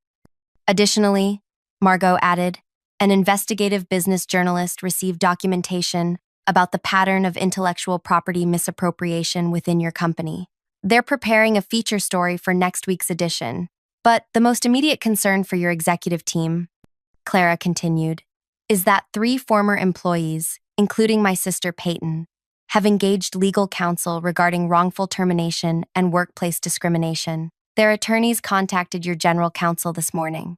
Additionally, Margot added, an investigative business journalist received documentation about the pattern of intellectual property misappropriation within your company. They're preparing a feature story for next week's edition. But the most immediate concern for your executive team, Clara continued, is that 3 former employees, including my sister Peyton, have engaged legal counsel regarding wrongful termination and workplace discrimination. Their attorneys contacted your general counsel this morning.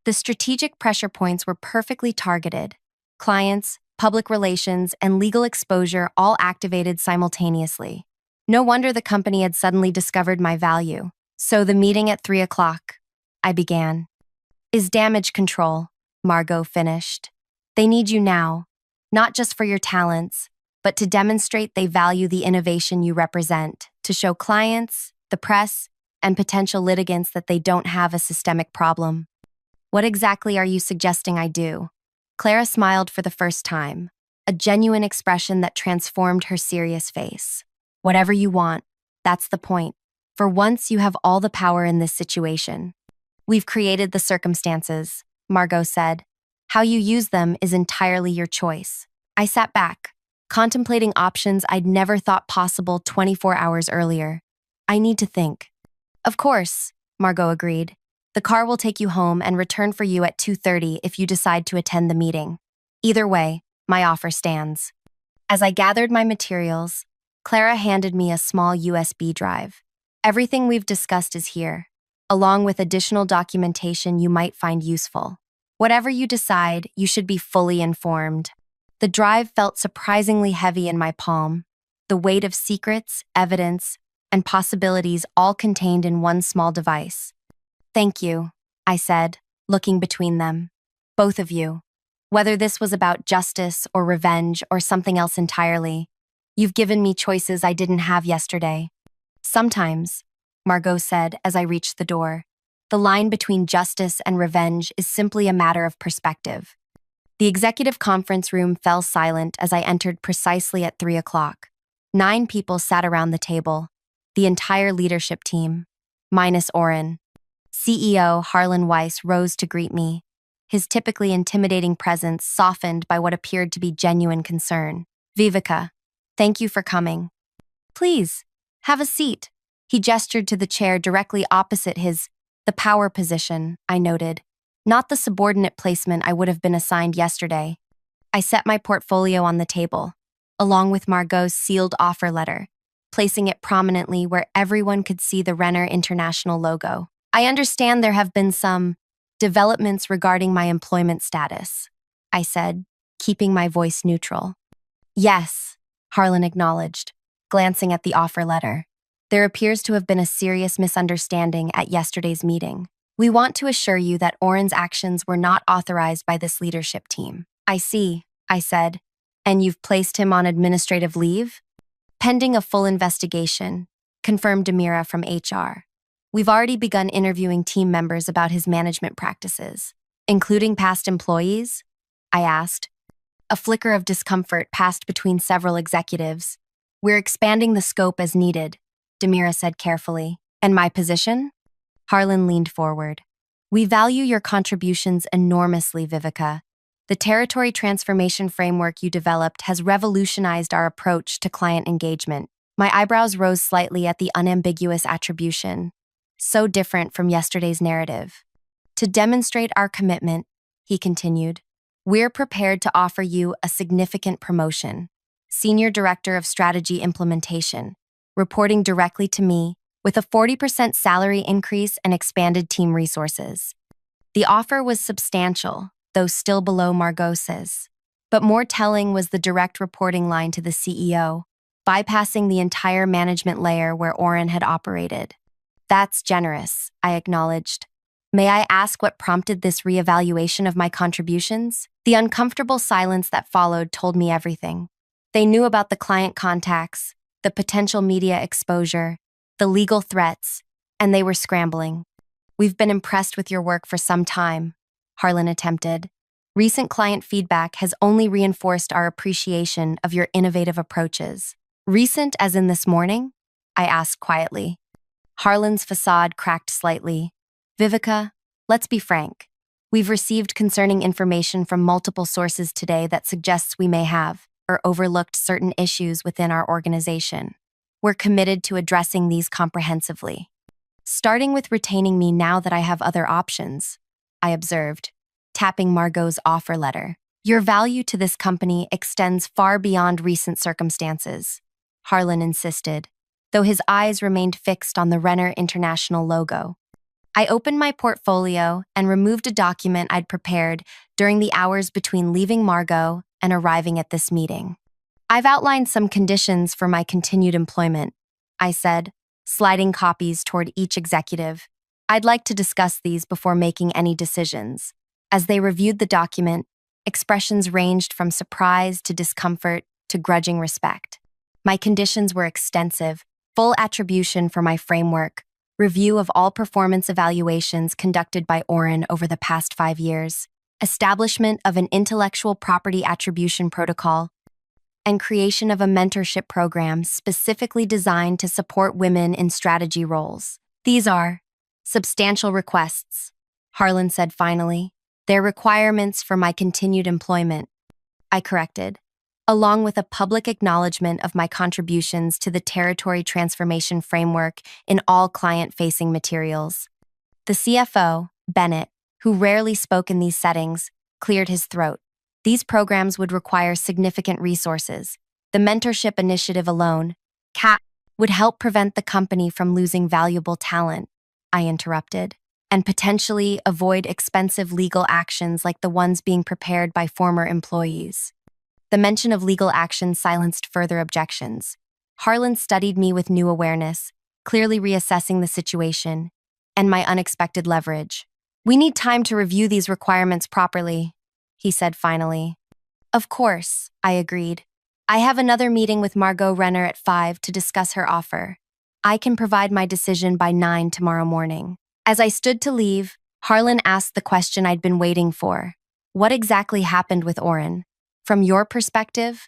The strategic pressure points were perfectly targeted. Clients, public relations, and legal exposure all activated simultaneously. No wonder the company had suddenly discovered my value. So the meeting at 3 o'clock, I began, is damage control, Margot finished. They need you now, not just for your talents, but to demonstrate they value the innovation you represent, to show clients, the press, and potential litigants that they don't have a systemic problem. What exactly are you suggesting I do? Clara smiled for the first time, a genuine expression that transformed her serious face. Whatever you want, that's the point. For once, you have all the power in this situation. We've created the circumstances, Margot said. How you use them is entirely your choice. I sat back, contemplating options I'd never thought possible 24 hours earlier. I need to think. Of course, Margot agreed. The car will take you home and return for you at 2:30 if you decide to attend the meeting. Either way, my offer stands. As I gathered my materials, Clara handed me a small USB drive. Everything we've discussed is here, along with additional documentation you might find useful. Whatever you decide, you should be fully informed. The drive felt surprisingly heavy in my palm, the weight of secrets, evidence, and possibilities all contained in one small device. Thank you, I said, looking between them. Both of you. Whether this was about justice or revenge or something else entirely, you've given me choices I didn't have yesterday. Sometimes, Margot said as I reached the door, the line between justice and revenge is simply a matter of perspective. The executive conference room fell silent as I entered precisely at 3 o'clock. 9 people sat around the table, the entire leadership team, minus Orin. CEO Harlan Weiss rose to greet me, his typically intimidating presence softened by what appeared to be genuine concern. Vivica, thank you for coming. Please, have a seat. He gestured to the chair directly opposite the power position, I noted, not the subordinate placement I would have been assigned yesterday. I set my portfolio on the table, along with Margot's sealed offer letter, placing it prominently where everyone could see the Renner International logo. I understand there have been some developments regarding my employment status, I said, keeping my voice neutral. Yes, Harlan acknowledged, glancing at the offer letter. There appears to have been a serious misunderstanding at yesterday's meeting. We want to assure you that Orin's actions were not authorized by this leadership team. I see, I said. And you've placed him on administrative leave? Pending a full investigation, confirmed Demira from HR. We've already begun interviewing team members about his management practices, including past employees? I asked. A flicker of discomfort passed between several executives. We're expanding the scope as needed, Demira said carefully. And my position? Harlan leaned forward. We value your contributions enormously, Vivica. The territory transformation framework you developed has revolutionized our approach to client engagement. My eyebrows rose slightly at the unambiguous attribution. So different from yesterday's narrative. To demonstrate our commitment, he continued, we're prepared to offer you a significant promotion. Senior Director of Strategy Implementation, reporting directly to me, with a 40% salary increase and expanded team resources. The offer was substantial, though still below Margot's. But more telling was the direct reporting line to the CEO, bypassing the entire management layer where Orin had operated. That's generous, I acknowledged. May I ask what prompted this reevaluation of my contributions? The uncomfortable silence that followed told me everything. They knew about the client contacts, the potential media exposure, the legal threats, and they were scrambling. We've been impressed with your work for some time, Harlan attempted. Recent client feedback has only reinforced our appreciation of your innovative approaches. Recent as in this morning? I asked quietly. Harlan's facade cracked slightly. Vivica, Let's be frank. We've received concerning information from multiple sources today that suggests we may have or overlooked certain issues within our organization. We're committed to addressing these comprehensively. Starting with retaining me now that I have other options, I observed, tapping Margot's offer letter. Your value to this company extends far beyond recent circumstances, Harlan insisted, though his eyes remained fixed on the Renner International logo. I opened my portfolio and removed a document I'd prepared during the hours between leaving Margot and arriving at this meeting. I've outlined some conditions for my continued employment, I said, sliding copies toward each executive. I'd like to discuss these before making any decisions. As they reviewed the document, expressions ranged from surprise to discomfort to grudging respect. My conditions were extensive: full attribution for my framework, review of all performance evaluations conducted by Orin over the past 5 years, establishment of an intellectual property attribution protocol, and creation of a mentorship program specifically designed to support women in strategy roles. These are substantial requests, Harlan said finally. They're requirements for my continued employment, I corrected, along with a public acknowledgement of my contributions to the Territory Transformation Framework in all client-facing materials. The CFO, Bennett, who rarely spoke in these settings, cleared his throat. These programs would require significant resources. The mentorship initiative alone, CAT, would help prevent the company from losing valuable talent, I interrupted, and potentially avoid expensive legal actions like the ones being prepared by former employees. The mention of legal action silenced further objections. Harlan studied me with new awareness, clearly reassessing the situation and my unexpected leverage. We need time to review these requirements properly, he said finally. Of course, I agreed. I have another meeting with Margot Renner at 5 to discuss her offer. I can provide my decision by 9 tomorrow morning. As I stood to leave, Harlan asked the question I'd been waiting for. What exactly happened with Orin? From your perspective?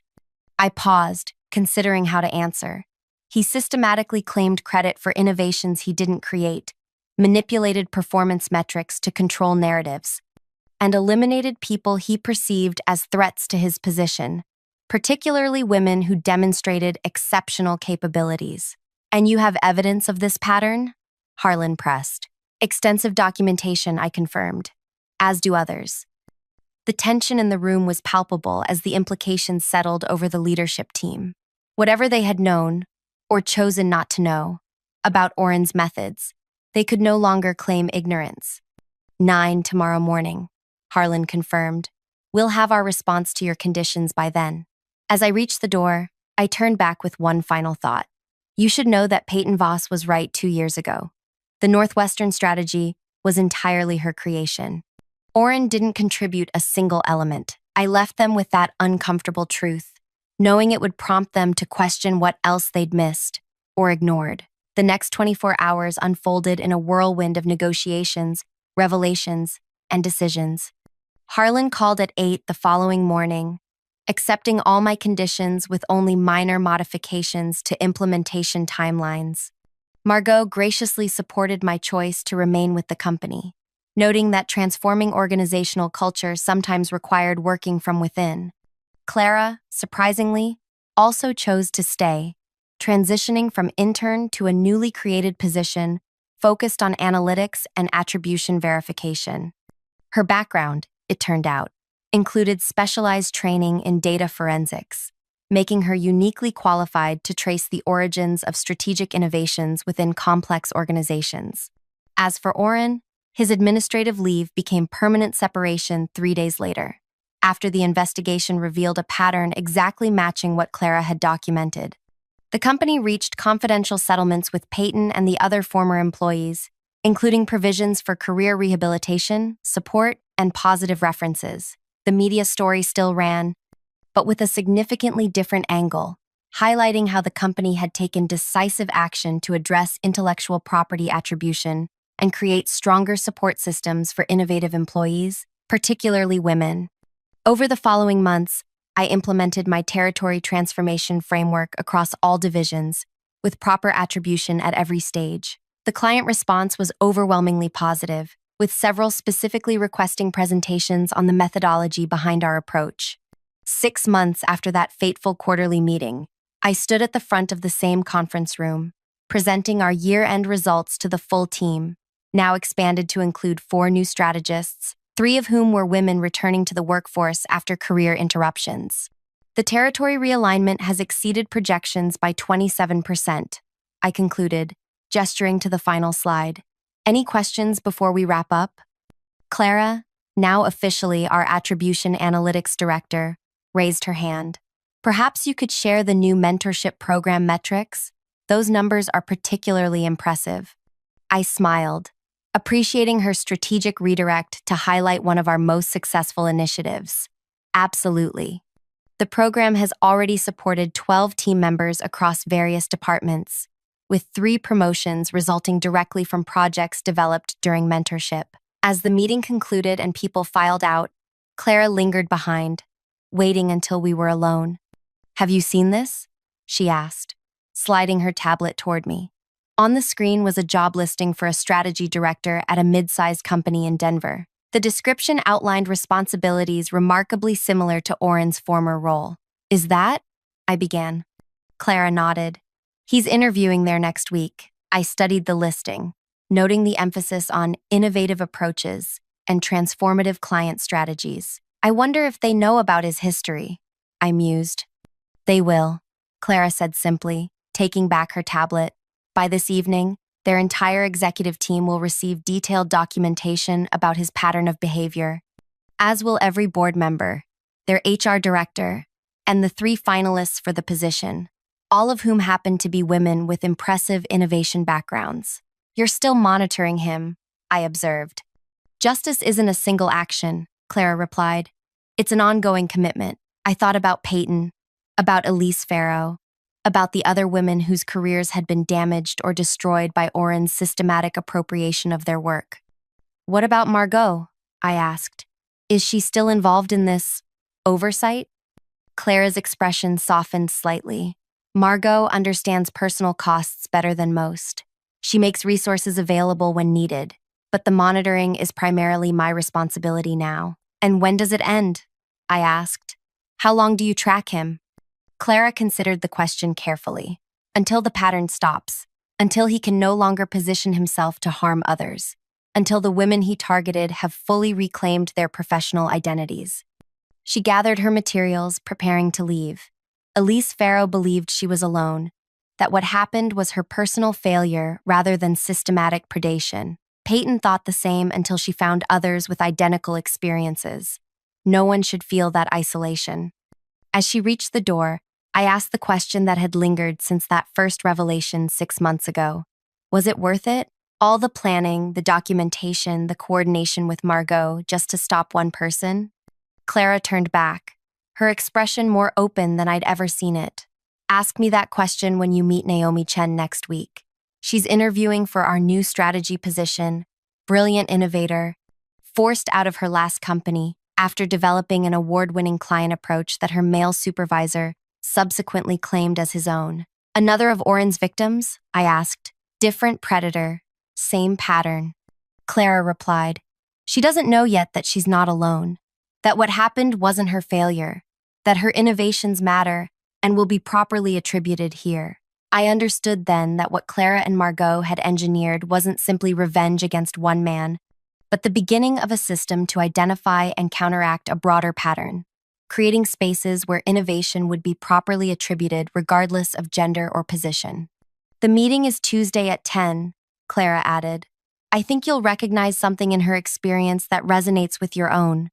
I paused, considering how to answer. He systematically claimed credit for innovations he didn't create, manipulated performance metrics to control narratives, and eliminated people he perceived as threats to his position, particularly women who demonstrated exceptional capabilities. And you have evidence of this pattern? Harlan pressed. Extensive documentation, I confirmed, as do others. The tension in the room was palpable as the implications settled over the leadership team. Whatever they had known, or chosen not to know, about Orin's methods, they could no longer claim ignorance. 9 tomorrow morning, Harlan confirmed. We'll have our response to your conditions by then. As I reached the door, I turned back with one final thought. You should know that Peyton Voss was right 2 years ago. The Northwestern strategy was entirely her creation. Orin didn't contribute a single element. I left them with that uncomfortable truth, knowing it would prompt them to question what else they'd missed or ignored. The next 24 hours unfolded in a whirlwind of negotiations, revelations, and decisions. Harlan called at 8 the following morning, accepting all my conditions with only minor modifications to implementation timelines. Margot graciously supported my choice to remain with the company, noting that transforming organizational culture sometimes required working from within. Clara, surprisingly, also chose to stay, transitioning from intern to a newly created position focused on analytics and attribution verification. Her background, it turned out, included specialized training in data forensics, making her uniquely qualified to trace the origins of strategic innovations within complex organizations. As for Orin, his administrative leave became permanent separation 3 days later, after the investigation revealed a pattern exactly matching what Clara had documented. The company reached confidential settlements with Peyton and the other former employees, including provisions for career rehabilitation, support, and positive references. The media story still ran, but with a significantly different angle, highlighting how the company had taken decisive action to address intellectual property attribution and create stronger support systems for innovative employees, particularly women. Over the following months, I implemented my territory transformation framework across all divisions, with proper attribution at every stage. The client response was overwhelmingly positive, with several specifically requesting presentations on the methodology behind our approach. 6 months after that fateful quarterly meeting, I stood at the front of the same conference room, presenting our year-end results to the full team, now expanded to include 4 new strategists, 3 of whom were women returning to the workforce after career interruptions. The territory realignment has exceeded projections by 27%, I concluded, gesturing to the final slide. Any questions before we wrap up? Clara, now officially our Attribution Analytics Director, raised her hand. Perhaps you could share the new mentorship program metrics? Those numbers are particularly impressive. I smiled, appreciating her strategic redirect to highlight one of our most successful initiatives. Absolutely. The program has already supported 12 team members across various departments, with 3 promotions resulting directly from projects developed during mentorship. As the meeting concluded and people filed out, Clara lingered behind, waiting until we were alone. "Have you seen this?" she asked, sliding her tablet toward me. On the screen was a job listing for a strategy director at a mid-sized company in Denver. The description outlined responsibilities remarkably similar to Orin's former role. "Is that?" I began. Clara nodded. "He's interviewing there next week." I studied the listing, noting the emphasis on innovative approaches and transformative client strategies. "I wonder if they know about his history," I mused. "They will," Clara said simply, taking back her tablet. "By this evening, their entire executive team will receive detailed documentation about his pattern of behavior, as will every board member, their HR director, and the 3 finalists for the position, all of whom happen to be women with impressive innovation backgrounds." "You're still monitoring him," I observed. "Justice isn't a single action," Clara replied. "It's an ongoing commitment." I thought about Peyton, about Elise Farrow, about the other women whose careers had been damaged or destroyed by Orin's systematic appropriation of their work. "What about Margot?" I asked. "Is she still involved in this oversight?" Clara's expression softened slightly. "Margot understands personal costs better than most. She makes resources available when needed, but the monitoring is primarily my responsibility now." "And when does it end?" I asked. "How long do you track him?" Clara considered the question carefully. "Until the pattern stops, until he can no longer position himself to harm others, until the women he targeted have fully reclaimed their professional identities." She gathered her materials, preparing to leave. Elise Farrow believed she was alone, that what happened was her personal failure rather than systematic predation. Peyton thought the same until she found others with identical experiences. No one should feel that isolation. As she reached the door, I asked the question that had lingered since that first revelation 6 months ago. Was it worth it? All the planning, the documentation, the coordination with Margot just to stop one person? Clara turned back, her expression more open than I'd ever seen it. "Ask me that question when you meet Naomi Chen next week. She's interviewing for our new strategy position, brilliant innovator, forced out of her last company after developing an award-winning client approach that her male supervisor subsequently claimed as his own." "Another of Orin's victims?" I asked. "Different predator, same pattern." Clara replied, "She doesn't know yet that she's not alone, that what happened wasn't her failure, that her innovations matter and will be properly attributed here." I understood then that what Clara and Margot had engineered wasn't simply revenge against one man, but the beginning of a system to identify and counteract a broader pattern, creating spaces where innovation would be properly attributed regardless of gender or position. "The meeting is Tuesday at 10, Clara added. "I think you'll recognize something in her experience that resonates with your own."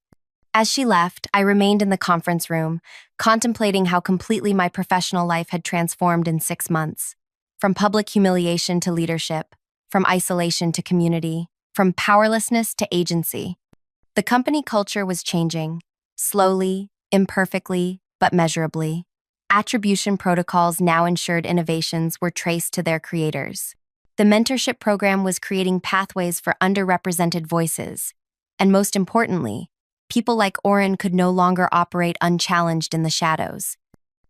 As she left, I remained in the conference room, contemplating how completely my professional life had transformed in 6 months. From public humiliation to leadership, from isolation to community, from powerlessness to agency. The company culture was changing, slowly, imperfectly, but measurably. Attribution protocols now ensured innovations were traced to their creators. The mentorship program was creating pathways for underrepresented voices, and most importantly, people like Orin could no longer operate unchallenged in the shadows.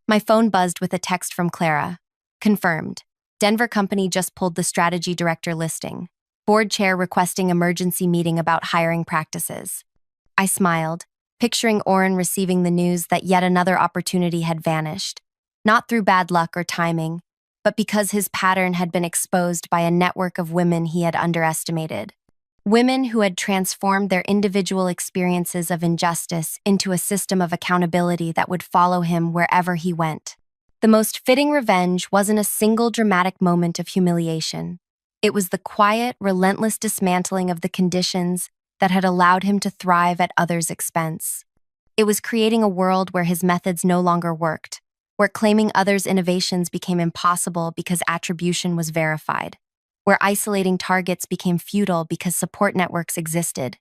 My phone buzzed with a text from Clara. "Confirmed. Denver company just pulled the strategy director listing." Board chair requesting emergency meeting about hiring practices. I smiled, picturing Orin receiving the news that yet another opportunity had vanished, not through bad luck or timing, but because his pattern had been exposed by a network of women he had underestimated. Women who had transformed their individual experiences of injustice into a system of accountability that would follow him wherever he went. The most fitting revenge wasn't a single dramatic moment of humiliation. It was the quiet, relentless dismantling of the conditions that had allowed him to thrive at others' expense. It was creating a world where his methods no longer worked, where claiming others' innovations became impossible because attribution was verified, where isolating targets became futile because support networks existed,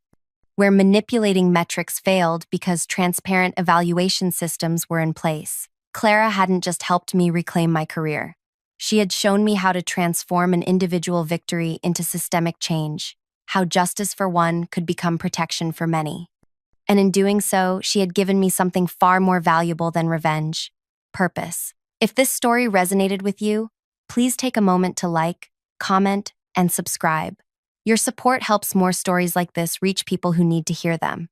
where manipulating metrics failed because transparent evaluation systems were in place. Clara hadn't just helped me reclaim my career. She had shown me how to transform an individual victory into systemic change, how justice for one could become protection for many. And in doing so, she had given me something far more valuable than revenge: purpose. If this story resonated with you, please take a moment to like, comment, and subscribe. Your support helps more stories like this reach people who need to hear them.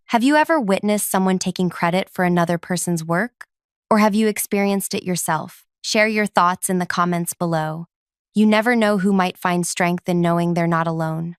Have you ever witnessed someone taking credit for another person's work? Or have you experienced it yourself? Share your thoughts in the comments below. You never know who might find strength in knowing they're not alone.